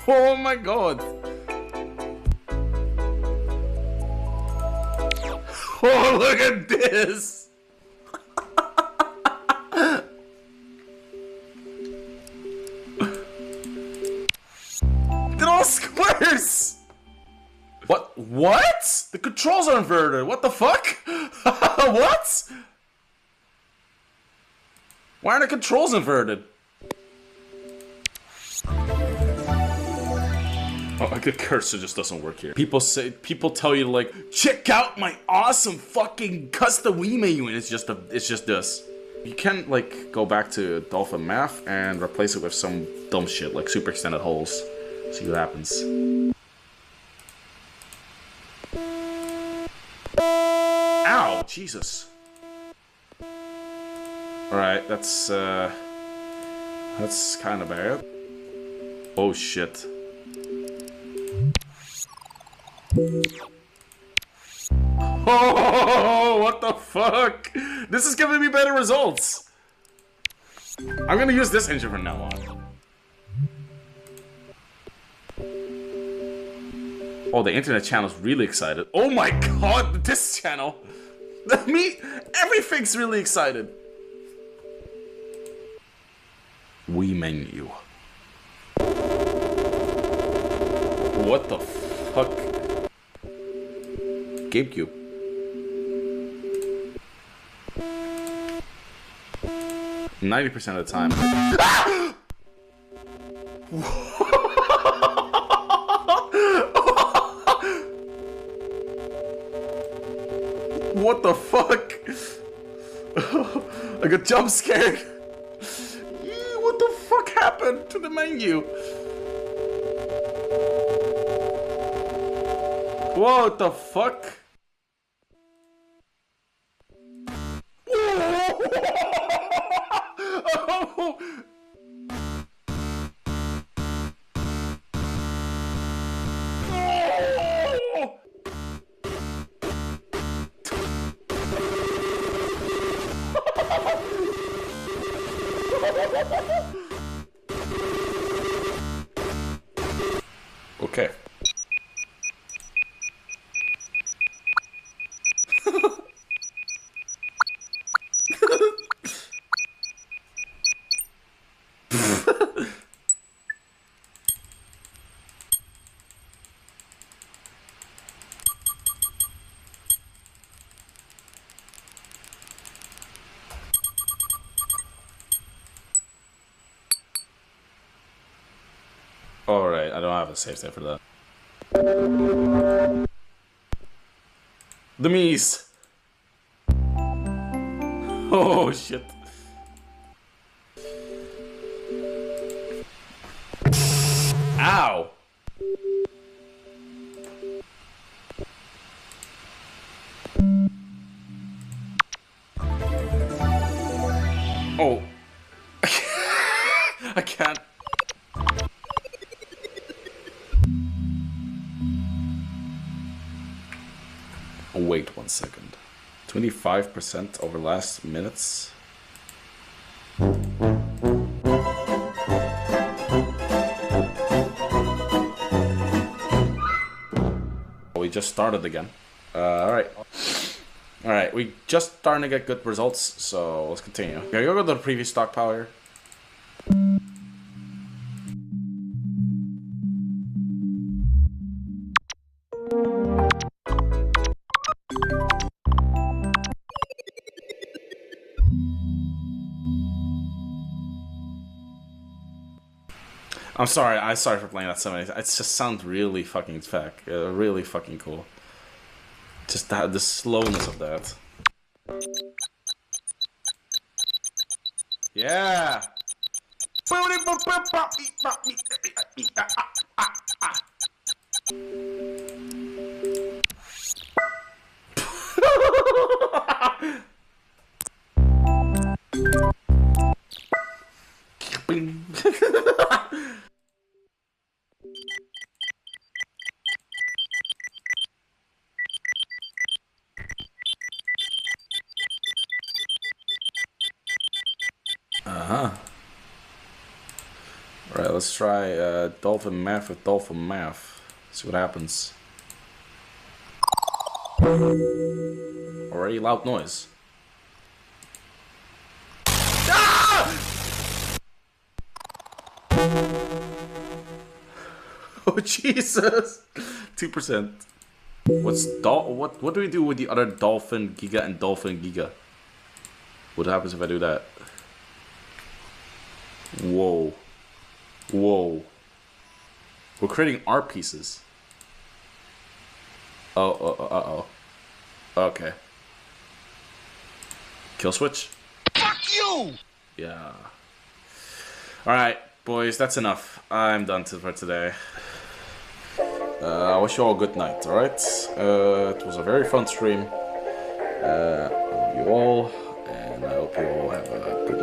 Oh my god. Oh, look at this. They're all squares. What? What? The controls are inverted. What the fuck? What? Why are the controls inverted? Oh, the cursor just doesn't work here. People tell you like, check out my awesome fucking custom Wii menu, and it's just this. You can like go back to Dolphin Math and replace it with some dumb shit like super extended holes. See what happens. Ow, Jesus. All right, that's kind of bad. Oh shit. Oh, what the fuck? This is giving me better results. I'm gonna use this engine from now on. Oh, the internet channel's really excited. Oh my god, this channel. Everything's really excited. Wii menu. What the fuck? GameCube. %90 of the time. Ah! What the fuck? I got jump scared. What the fuck happened to the menu? What the fuck? Oh. Okay. Alright, I don't have a save state for that. The Mies! Oh shit. Ow! Oh. I can't. Oh, wait 1 second. 25% over last minutes. We just started again. Alright. Alright, we just starting to get good results, so let's continue. Okay, go to the previous stockpile here. I'm sorry for playing that so many. It just sounds really fucking fake, really fucking cool. Just that, the slowness of that. Yeah. let's try dolphin math with dolphin math. See what happens. Already loud noise. Ah! Oh Jesus! 2%. What do we do with the other dolphin giga and dolphin giga? What happens if I do that? Whoa. Whoa. We're creating art pieces. Uh-oh. Okay. Kill switch? Fuck you! Yeah. Alright, boys, that's enough. I'm done for today. I wish you all a good night, alright? It was a very fun stream. I love you all, and I hope you all have a good night.